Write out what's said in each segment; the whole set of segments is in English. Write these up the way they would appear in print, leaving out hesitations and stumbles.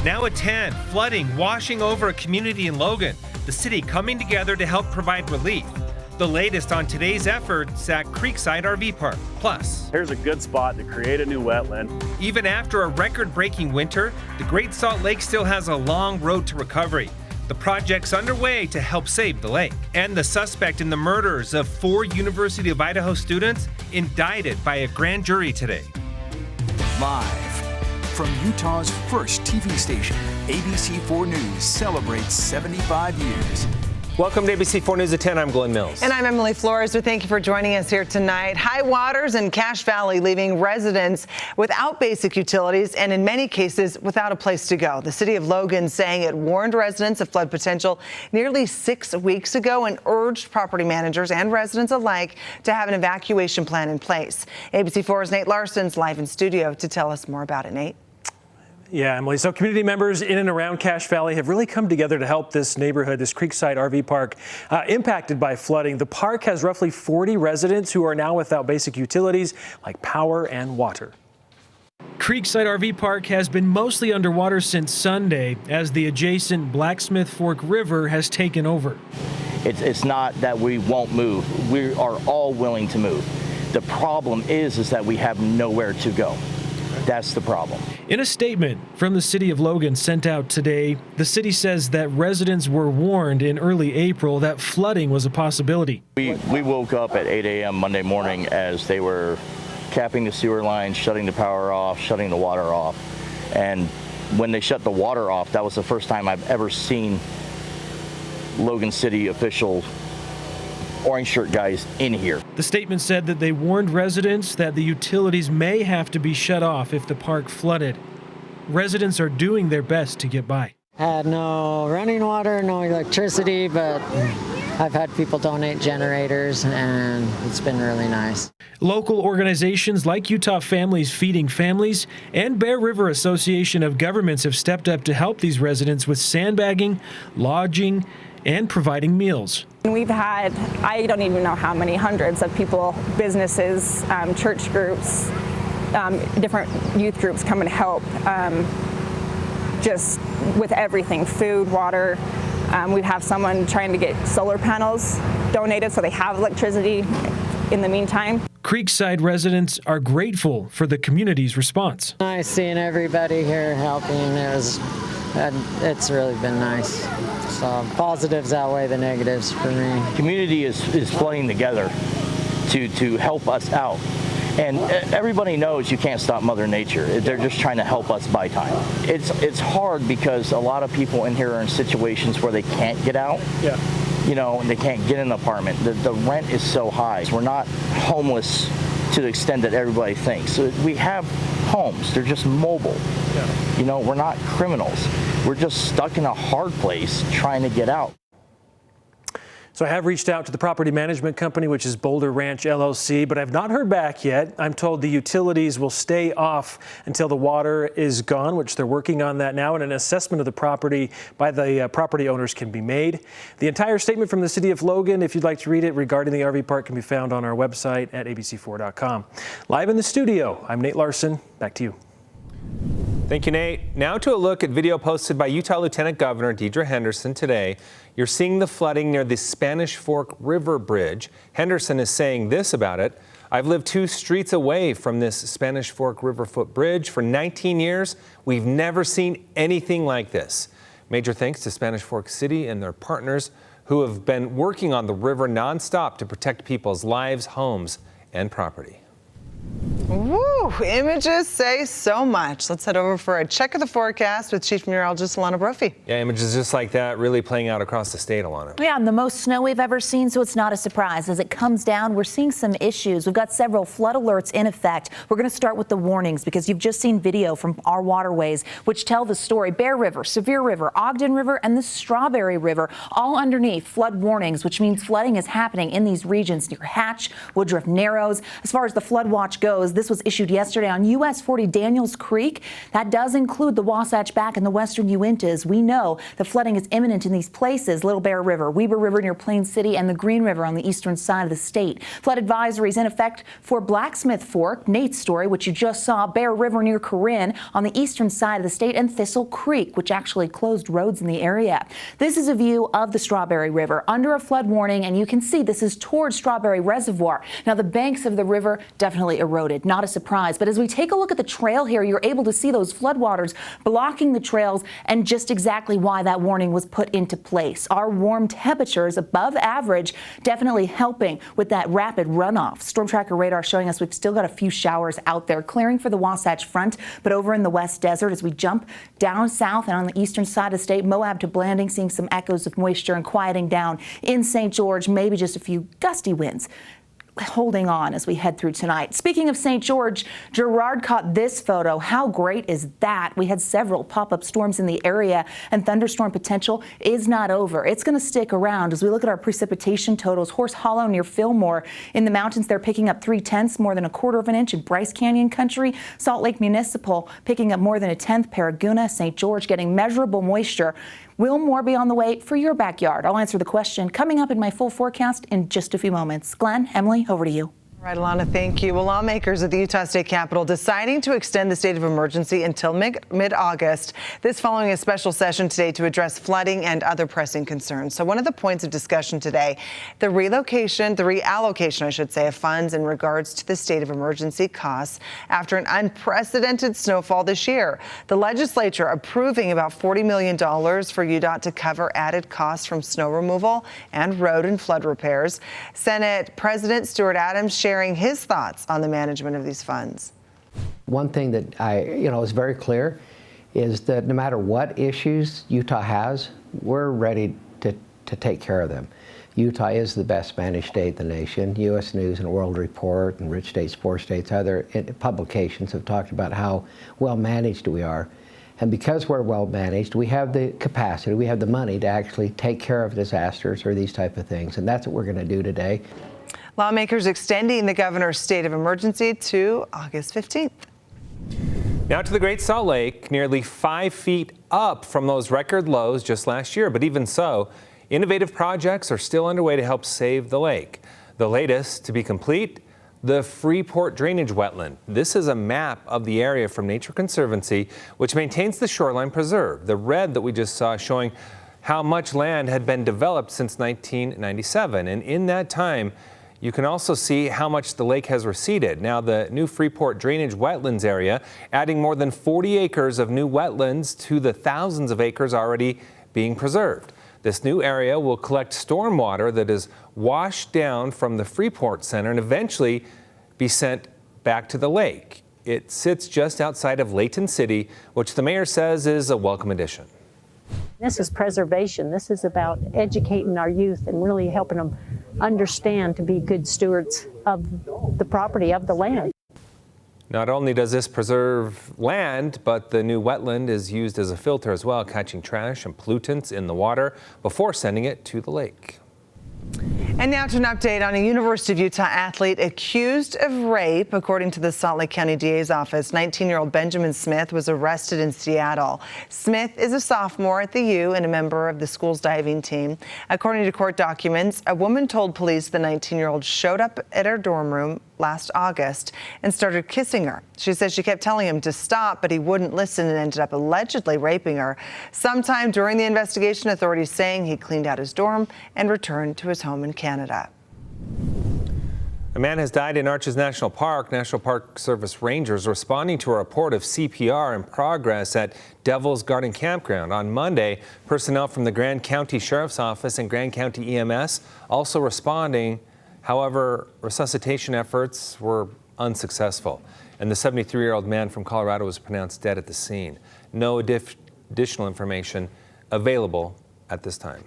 Now at 10, flooding washing over a community in Logan. The city coming together to help provide relief. The latest on today's efforts at Creekside RV Park. Plus, here's a good spot to create a new wetland. Even after a record-breaking winter, the Great Salt Lake still has a long road to recovery. The project's underway to help save the lake. And the suspect in the murders of 4 University of Idaho students indicted by a grand jury today. Live from Utah's first TV station, ABC4 News celebrates 75 years. Welcome to ABC4 News at 10. I'm Glenn Mills. And I'm Emily Flores. We thank you for joining us here tonight. High waters in Cache Valley leaving residents without basic utilities and in many cases without a place to go. The city of Logan saying it warned residents of flood potential nearly 6 weeks ago and urged property managers and residents alike to have an evacuation plan in place. ABC4's Nate Larson's live in studio to tell us more about it. Nate. Yeah, Emily. So community members in and around Cache Valley have really come together to help this neighborhood, this Creekside RV Park, impacted by flooding. The park has roughly 40 residents who are now without basic utilities like power and water. Creekside RV Park has been mostly underwater since Sunday as the adjacent Blacksmith Fork River has taken over. It's not that we won't move. We are all willing to move. The problem is that we have nowhere to go. That's the problem. In a statement from the city of Logan sent out today, the city says that residents were warned in early April that flooding was a possibility. We woke up at 8 a.m. Monday morning as they were capping the sewer lines, shutting the power off, shutting the water off. And when they shut the water off, that was the first time I've ever seen Logan City official orange shirt guys in here. The statement said that they warned residents that the utilities may have to be shut off if the park flooded. Residents are doing their best to get by. Had no running water, no electricity, but I've had people donate generators and it's been really nice. Local organizations like Utah Families Feeding Families and Bear River Association of Governments have stepped up to help these residents with sandbagging, lodging, and providing meals. We've had, I don't even know how many hundreds of people, businesses, church groups, different youth groups come and help just with everything, food, water. We have someone trying to get solar panels donated so they have electricity in the meantime. Creekside residents are grateful for the community's response. Nice seeing everybody here helping. It's really been nice. So positives outweigh the negatives for me. Community is playing together to help us out. And everybody knows you can't stop Mother Nature. They're just trying to help us buy time. It's hard because a lot of people in here are in situations where they can't get out. Yeah. You know, and they can't get an apartment. The rent is so high. We're not homeless to the extent that everybody thinks. So we have homes. They're just mobile. Yeah. You know, we're not criminals. We're just stuck in a hard place trying to get out. So I have reached out to the property management company, which is Boulder Ranch LLC, but I've not heard back yet. I'm told the utilities will stay off until the water is gone, which they're working on that now, and an assessment of the property by the property owners can be made. The entire statement from the city of Logan, if you'd like to read it, regarding the RV park can be found on our website at abc4.com. Live in the studio, I'm Nate Larson. Back to you. Thank you, Nate. Now to a look at video posted by Utah Lieutenant Governor Deidre Henderson today. You're seeing the flooding near the Spanish Fork River Bridge. Henderson is saying this about it. I've lived 2 streets away from this Spanish Fork River foot bridge for 19 years. We've never seen anything like this. Major thanks to Spanish Fork City and their partners who have been working on the river nonstop to protect people's lives, homes, and property. Woo, images say so much. Let's head over for a check of the forecast with Chief Meteorologist Alana Brophy. Yeah, images just like that really playing out across the state, Alana. Yeah, and the most snow we've ever seen, so it's not a surprise. As it comes down, we're seeing some issues. We've got several flood alerts in effect. We're going to start with the warnings because you've just seen video from our waterways which tell the story. Bear River, Sevier River, Ogden River, and the Strawberry River, all underneath flood warnings, which means flooding is happening in these regions near Hatch, Woodruff Narrows. As far as the flood watch goes, this was issued yesterday on US 40 Daniels Creek. That does include the Wasatch Back and the western Uintas. We know the flooding is imminent in these places: Little Bear River, Weber River near Plain City, and the Green River on the eastern side of the state. Flood advisories in effect for Blacksmith Fork, Nate's story, which you just saw, Bear River near Corinne on the eastern side of the state, and Thistle Creek, which actually closed roads in the area. This is a view of the Strawberry River under a flood warning, and you can see this is towards Strawberry Reservoir. Now, the banks of the river definitely eroded, not a surprise. But as we take a look at the trail here, you're able to see those floodwaters blocking the trails and just exactly why that warning was put into place. Our warm temperatures above average definitely helping with that rapid runoff. Storm tracker radar showing us we've still got a few showers out there clearing for the Wasatch Front, but over in the West Desert, as we jump down south and on the eastern side of the state, Moab to Blanding, seeing some echoes of moisture and quieting down. In St. George, maybe just a few gusty winds holding on as we head through tonight. Speaking of St. George, Gerard caught this photo. How great is that? We had several pop-up storms in the area, and thunderstorm potential is not over. It's going to stick around as we look at our precipitation totals. Horse Hollow near Fillmore in the mountains, they're picking up 3/10, more than a quarter of an inch in Bryce Canyon country. Salt Lake Municipal picking up more than a tenth. Paraguna, St. George getting measurable moisture. Will more be on the way for your backyard? I'll answer the question coming up in my full forecast in just a few moments. Glenn, Emily, over to you. All right, Alana, thank you. Well, lawmakers at the Utah State Capitol deciding to extend the state of emergency until mid-August. This following a special session today to address flooding and other pressing concerns. So one of the points of discussion today, the reallocation, I should say, of funds in regards to the state of emergency costs after an unprecedented snowfall this year. The legislature approving about $40 million for UDOT to cover added costs from snow removal and road and flood repairs. Senate President Stuart Adams sharing his thoughts on the management of these funds. One thing that is very clear is that no matter what issues Utah has, we're ready to take care of them. Utah is the best managed state in the nation. U.S. News and World Report and Rich States, Poor States, other publications have talked about how well managed we are. And because we're well managed, we have the capacity, we have the money to actually take care of disasters or these type of things. And that's what we're going to do today. Lawmakers extending the governor's state of emergency to August 15th. Now to the Great Salt Lake, nearly 5 feet up from those record lows just last year. But even so, innovative projects are still underway to help save the lake. The latest to be complete, the Freeport Drainage Wetland. This is a map of the area from Nature Conservancy, which maintains the shoreline preserve. The red that we just saw showing how much land had been developed since 1997. And in that time, you can also see how much the lake has receded. Now, the new Freeport Drainage Wetlands area, adding more than 40 acres of new wetlands to the thousands of acres already being preserved. This new area will collect stormwater that is washed down from the Freeport Center and eventually be sent back to the lake. It sits just outside of Layton City, which the mayor says is a welcome addition. This is preservation. This is about educating our youth and really helping them understand to be good stewards of the property, of the land. Not only does this preserve land, but the new wetland is used as a filter as well, catching trash and pollutants in the water before sending it to the lake. And now to an update on a University of Utah athlete accused of rape. According to the Salt Lake County DA's office, 19-year-old Benjamin Smith was arrested in Seattle. Smith is a sophomore at the U and a member of the school's diving team. According to court documents, a woman told police the 19-year-old showed up at her dorm room last August and started kissing her. She says she kept telling him to stop, but he wouldn't listen and ended up allegedly raping her. Sometime during the investigation, authorities saying he cleaned out his dorm and returned to his home in Canada. A man has died in Arches National Park. National Park Service rangers responding to a report of CPR in progress at Devil's Garden Campground. On Monday, personnel from the Grand County Sheriff's Office and Grand County EMS also responding. However, resuscitation efforts were unsuccessful, and the 73-year-old man from Colorado was pronounced dead at the scene. No additional information available at this time.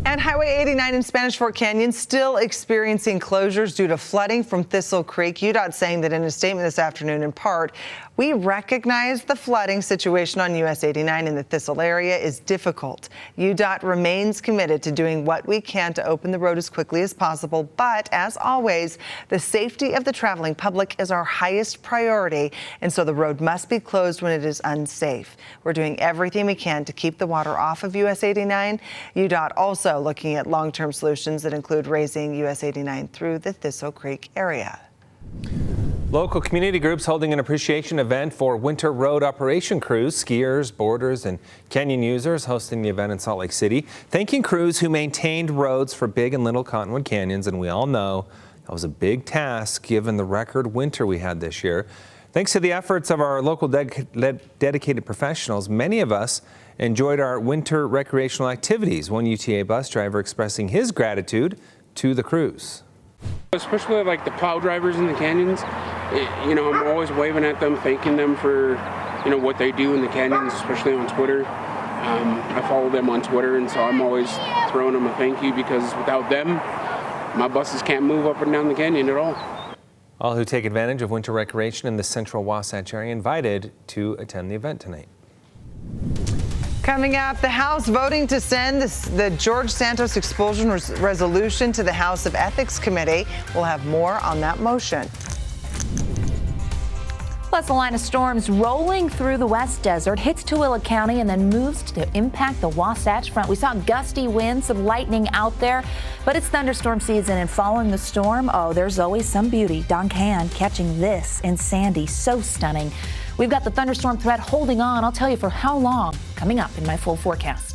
And Highway 89 in Spanish Fork Canyon still experiencing closures due to flooding from Thistle Creek. UDOT saying that in a statement this afternoon, in part, we recognize the flooding situation on US 89 in the Thistle area is difficult. UDOT remains committed to doing what we can to open the road as quickly as possible. But as always, the safety of the traveling public is our highest priority. And so the road must be closed when it is unsafe. We're doing everything we can to keep the water off of US 89. UDOT also looking at long-term solutions that include raising US 89 through the Thistle Creek area. Local community groups holding an appreciation event for winter road operation crews, skiers, boarders, and canyon users hosting the event in Salt Lake City, thanking crews who maintained roads for Big and Little Cottonwood Canyons. And we all know that was a big task given the record winter we had this year. Thanks to the efforts of our local dedicated professionals, many of us enjoyed our winter recreational activities. One UTA bus driver expressing his gratitude to the crews. Especially like the plow drivers in the canyons, I'm always waving at them, thanking them for, what they do in the canyons, especially on Twitter. I follow them on Twitter, and so I'm always throwing them a thank you because without them, my buses can't move up and down the canyon at all. All who take advantage of winter recreation in the central Wasatch area invited to attend the event tonight. Coming up, the House voting to send the George Santos expulsion resolution to the House of Ethics Committee. We'll have more on that motion. Plus, a line of storms rolling through the West Desert hits Tooele County and then moves to impact the Wasatch Front. We saw gusty winds, some lightning out there, but it's thunderstorm season, and following the storm, there's always some beauty. Don Can catching this in Sandy, so stunning. We've got the thunderstorm threat holding on. I'll tell you for how long, coming up in my full forecast.